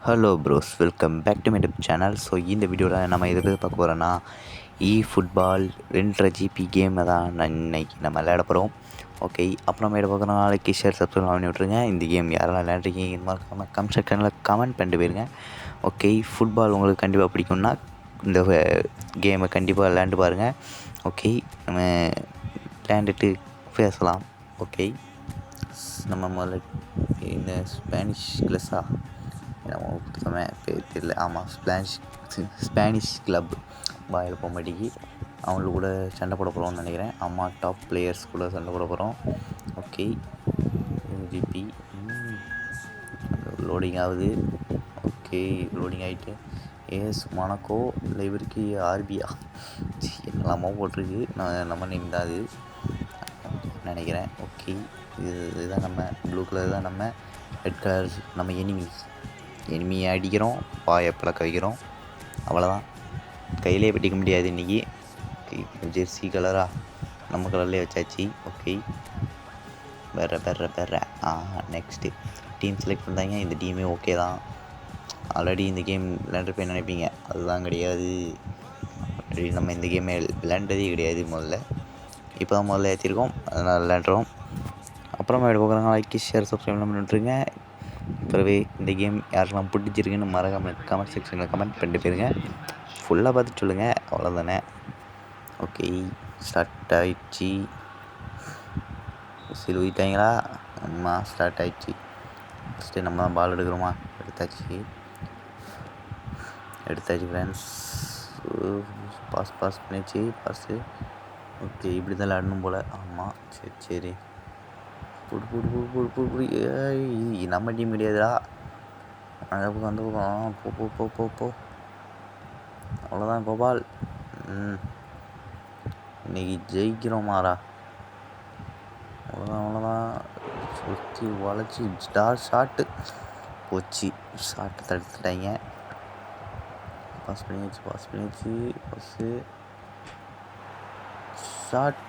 Hello bros, welcome back to my YouTube channel. So இந்த வீடியோவில் நம்ம எது பார்க்க போகிறோன்னா ஃபுட்பால் 2.5 GB கேமை தான் இன்னைக்கு நம்ம விளையாட போகிறோம். ஓகே, அப்புறமேட்டு பார்க்குறோம். நாளைக்கு ஷேர் சப்ஸ்கிரைப் பண்ணி விட்ருங்க. இந்த கேம் யாரெல்லாம் விளையாடுறீங்க இந்த மாதிரி கமெண்ட் செக்ஷனில் கமெண்ட் பண்ணிட்டு போயிருங்க. ஓகே, ஃபுட்பால் உங்களுக்கு கண்டிப்பாக பிடிக்கும்னா இந்த கேமை கண்டிப்பாக விளையாண்டு பாருங்கள். ஓகே, நம்ம விளையாண்டுட்டு பேசலாம். ஓகே, நம்ம முதல்ல இந்த ஸ்பானிஷ் கிளஸா நம்ம பேர் தெரியல. ஆமாம், ஸ்பானிஷ் கிளப் வாயில் போக மாட்டேங்கி அவங்களுக்கு கூட சண்டை போட போகிறோம்னு நினைக்கிறேன். அம்மா டாப் பிளேயர்ஸ் கூட சண்டை போட போகிறோம். ஓகே, ஜிபி லோடிங் ஆகுது. ஓகே, லோடிங் ஆகிட்டு ஏஎஸ் மொனாக்கோ இல்லை இவருக்கு ஆர்பியா என்னெல்லாமோ போட்டிருக்கு. நம்ம நேம் தான் அது நினைக்கிறேன். ஓகே, இதுதான் நம்ம ப்ளூ கலர் தான் நம்ம, ரெட் கலர் நம்ம எனிமியை அடிக்கிறோம், பாயை பழக்க வைக்கிறோம். அவ்வளோதான், கையிலே பிடிக்க முடியாது இன்றைக்கி. ஜெர்சி கலராக நம்ம கலர்லேயே வச்சாச்சு. ஓகே, வேற நெக்ஸ்ட்டு டீம் செலக்ட் பண்ணுறாங்க. இந்த டீமே ஓகே தான். ஆல்ரெடி இந்த கேம் விளையாண்டுருப்பேன் நினைப்பீங்க, அதுதான் கிடையாது. ஆல்ரெடி நம்ம இந்த கேமே விளையாண்டதே கிடையாது. இப்போ தான் முதல்ல ஏற்றிருக்கோம், அதனால் விளையாண்டுறோம். அப்புறமா பார்க்குறாங்க. லைக், ஷேர், சப்ஸ்கிரைப் பண்ணிட்டுருங்க. பிறகு இந்த கேம் யாருக்கெல்லாம் பிடிச்சிருக்குன்னு மறக்காம கமெண்ட் செக்ஷனில் கமெண்ட் பண்ணிட்டு போயிருங்க. ஃபுல்லாக பார்த்துட்டு சொல்லுங்கள், அவ்வளோதானே. ஓகே, ஸ்டார்ட் ஆகிடுச்சி. சில ஊற்றிட்டாங்களா? அம்மா ஸ்டார்ட் ஆகிடுச்சி. ஃபஸ்ட்டு நம்ம தான் பால் எடுக்கிறோமா? எடுத்தாச்சு ஃப்ரெண்ட்ஸ். பாஸ் பண்ணிச்சு. ஓகே, இப்படி தான் விளையாடணும் போல். ஆமாம், சரி புடு. நம்ம டீம் கிடையாதுடா. அந்த பக்கம் போ. அவ்வளோதான் கோபால். இன்னைக்கு ஜெயிக்கிறோமாரா? அவ்வளோதான். சுற்றி வளைச்சி ஸ்டார் ஷாட்டு போச்சு. ஷாட்டை தடுத்துட்டாங்க. பாஸ் பண்ணியாச்சு. ஷாட்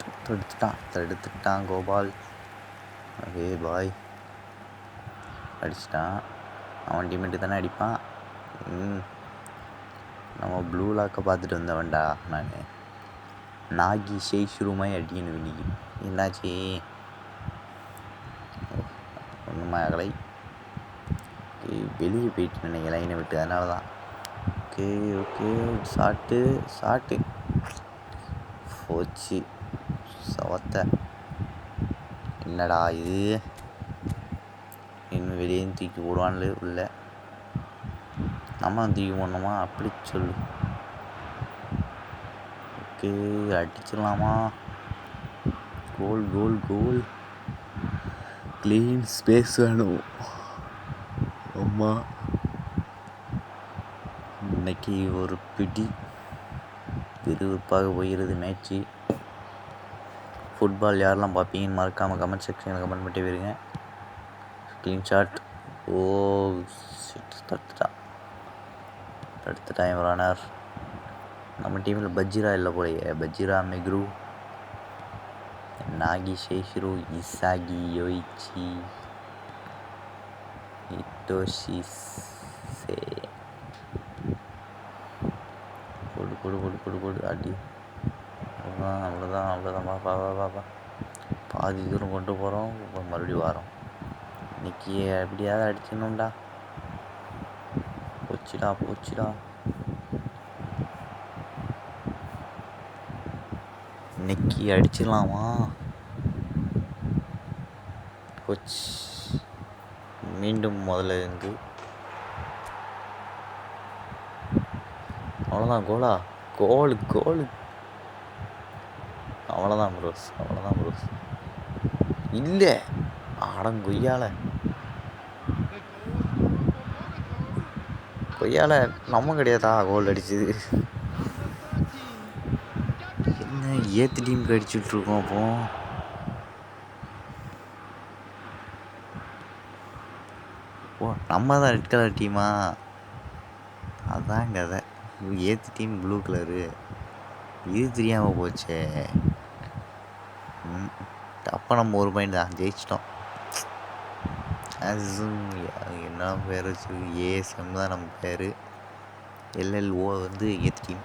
தடுத்துட்டான் கோபால். ஓகே பாய், அடிச்சிட்டான். அவன் டீமேட்டு தானே அடிப்பான். நம்ம ப்ளூ லாக்கை பார்த்துட்டு வந்தவன்டா நான். நாகி ஷேஷுருமாய் அடிக்கணும் இன்னைக்கு. என்னாச்சு? ஒன்றுமா அகலை. வெளியே போயிட்டு நினைக்க லைனை விட்டு, அதனால தான். ஓகே ஷாட்டு போச்சு. சவத்த என்னடா இது? இன்னும் வெளியே தூக்கி போடுவான்ல உள்ள. நம்ம தூக்கி போடணுமா? அப்படி சொல்லு. ஓகே, அடிச்சிடலாமா? கோல். க்ளீன் ஸ்பேஸ் வேணும். அம்மா, இன்னைக்கு ஒரு பிடி விறுவிறுப்பாக போகிறது மேட்ச்சு. ஃபுட்பால் யாரெல்லாம் பார்ப்பீங்கன்னு மறக்காமல் கமெண்ட் செக்ஷனில் கமெண்ட் பண்ணிட்டு போயிருங்க. Clean shot. ஓ தடுத்துட்டான் இவரானார். நம்ம டீமில் பஜ்ஜிரா இல்லை போலையே. பஜ்ஜிரா, மெக்ரு, நாகி ஷேஷிரு, இசாகி, யோயிச்சி, இட்டோஷிசே. போடு அடி. அவ்வளோதான். பாப்பா பாதி தூரம் கொண்டு போகிறோம், மறுபடியும் வரோம். இன்னைக்கு எப்படியாவது அடிச்சிடணும்டா. போச்சுடா. இன்னைக்கு அடிச்சிடலாமா? கோச் மீண்டும் முதல்ல இருந்து. அவ்வளோதான். கோல். அவ்வளோதான் ப்ரோஸ். இல்லை, கொய்யால நம்ம கிடையாதா கோல் அடிச்சது? என்ன ஏத்து டீமுக்கு அடிச்சுட்ருக்கோம். அப்போ நம்ம தான் ரெட் கலர் டீமா? அதான் கதை. ஏத்து டீம் ப்ளூ கலரு. இது தெரியாமல் போச்சே. அப்போ நம்ம ஒரு பாயிண்ட் தான் ஜெயிச்சிட்டோம். அசும் என்ன பேர் வச்சு ஏஎஸ்எம் தான் நம்ம பேர். எல்எல்ஓ வந்து எத் team.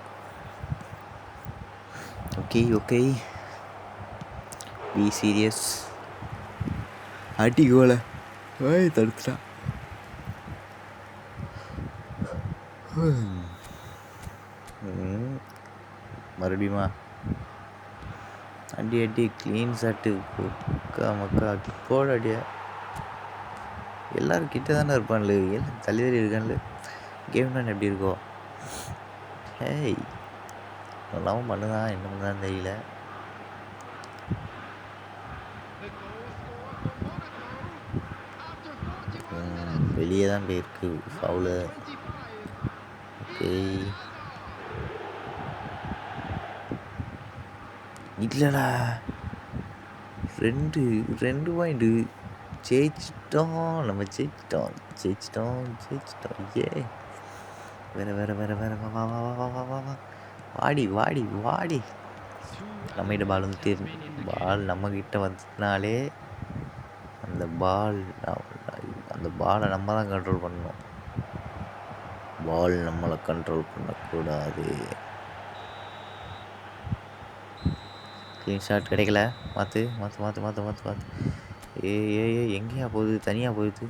Okay okay, be serious. அடி கோல தடுத்துட்டா. மறுபடியுமா அடி அடி க்ளீன் ஷாட்டு. மக்கா போட அடியா. எல்லோரும் கிட்ட தானே இருப்பான்ல, எல்லாம் தள்ளி இருக்கான்ல. கேம் பிளான் எப்படி இருக்கோ? ஹேய் நல்லாவும் பண்ணுதான், என்ன பண்ணுதான் தெரியல. வெளியே தான் போயிருக்கு ஃபவுலு. ஓகே இல்லைடா, ரெண்டு பாயிண்ட்டு ஜெயிச்சிட்டோம். நம்ம ஜெயிச்சிட்டோம். ஏ வேற வா வா வா வா வா வா வா வாடி. நம்மகிட்ட பால் வந்துட்டு, பால் நம்மக்கிட்ட வந்ததுனாலே அந்த பாலை நம்ம தான் கண்ட்ரோல் பண்ணணும். பால் நம்மளை கண்ட்ரோல் பண்ணக்கூடாது. க்ளீன் ஷாட் கிடைக்கல. மாற்று. ஏ எங்கேயா போகுது? தனியாக போகுது.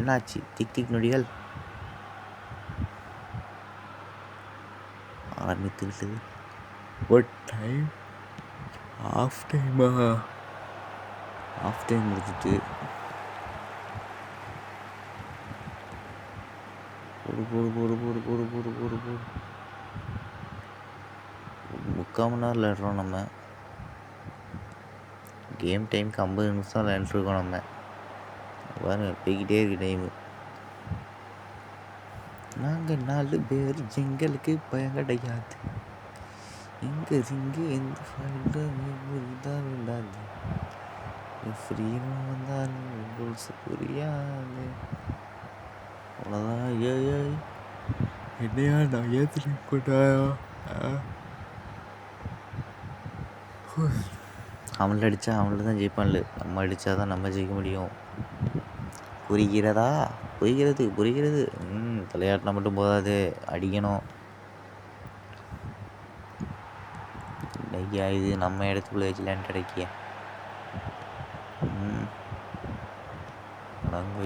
என்னாச்சு? திக் நொடிகள் ஆரம்பித்துக்கிட்டது. ஒரு டைம் ஆஃப் டைம் முடிச்சுட்டு போடு. 3/4 மணி நேரம் விளையாடுறோம் நம்ம. கேம் டைமுக்கு 50 நிமிஷம் விளையாண்டுருக்கோம் நம்ம. பாருங்க போய்கிட்டே இருக்கு டைமு. நாங்கள் 4 பேர், எங்களுக்கு பயம் கிடையாது. இங்கே எந்த ஃபால்ட்டும் விடாது. ஃப்ரீயாக வந்தால் ரூல்ஸ் புரியாது. அவ்வளோதான். ஏய் என்னையா நான் ஏற்றுட்டு போட்டாயா? அவங்கள அடித்தா அவங்கள தான் ஜெயிப்பான்ல, நம்ம அடித்தா தான் நம்ம ஜெயிக்க முடியும். புரிகிறது. விளையாட்டினா மட்டும் போதாது, அடிக்கணும். ஐயா இது நம்ம இடத்துக்குள்ளே வச்சு லேண்ட் அடைக்கிய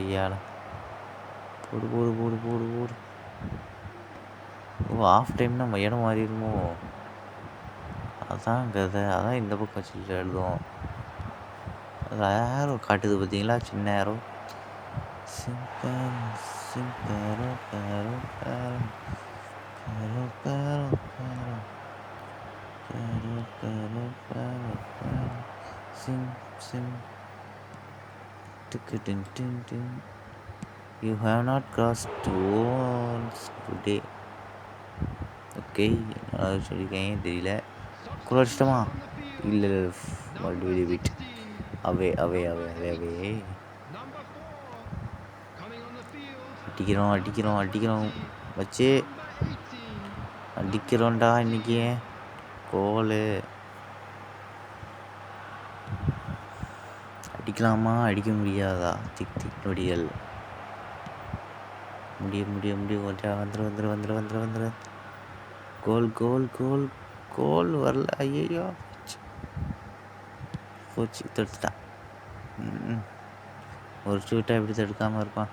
ஐயாடா. போடு. ஓ ஆஃப் டைம்னா நம்ம இடம் மாறிடுமோ? அதான் கதை. அதான் இந்த பக்கம் வச்சு எழுதுவோம். அது ஏரோ காட்டுது பார்த்தீங்களா, சின்ன arrow. You have not crossed once today. Okay, சொல்லியிருக்கேன் தெரியல. குளிச்சிட்டோமா? இல்லை மறுபடியும் வீட்டு அவே அடிக்கிறோம் வச்சு அடிக்கிறோம்டா. இன்னைக்கு கோலு அடிக்கலாமா, அடிக்க முடியாதா? திக் நொடிகள். முடியும். வந்துரு. கோல் வரல. ஐயோ போச்சு, தடுத்துட்டான். ஒரு ஷூட்டை எப்படி தடுக்காமல் இருப்பான்?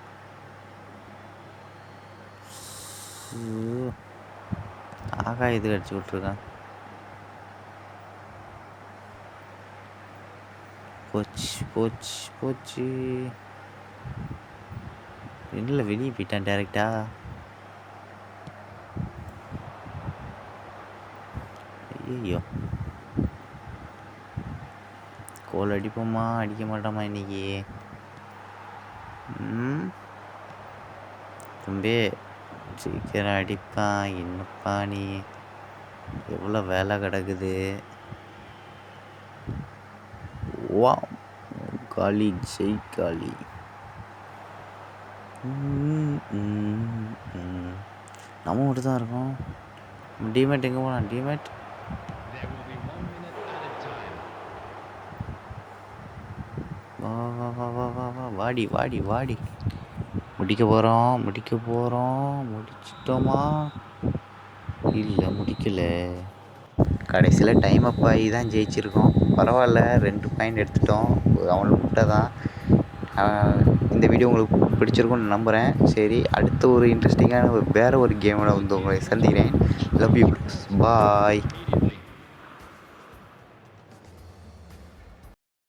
ஆகாயத்துக்கு அடிச்சு விட்ருக்கான். போச்சு. இல்லை வெளியே போயிட்டான் டேரெக்டா. ஐயோ கோல் அடிப்போமா, அடிக்க மாட்டோமா இன்னைக்கு? தம்பி சீக்கிரம் அடிப்பான். என்னப்பா நீ, எவ்வளோ வேலை கிடக்குது. வா காலி, காலி. நம்ம மட்டும் தான் இருக்கோம். டீமேட் எங்கே போனான்? டீமேட் வா வா வா வா வா வா வாடி வாடி வாடி. முடிக்க போகிறோம். முடிச்சிட்டோமா? இல்லை, முடிக்கல. கடைசியில் டைம் அப் ஆகி தான் ஜெயிச்சிருக்கோம். பரவாயில்ல, 2 பாயிண்ட் எடுத்துட்டோம். அவனை முட்டை தான். இந்த வீடியோ உங்களுக்கு பிடிச்சிருக்கும்னு நம்புகிறேன். சரி, அடுத்த ஒரு இன்ட்ரெஸ்டிங்கான வேறு ஒரு கேமோட வந்து உங்களை சந்திக்கிறேன். Love you, bye.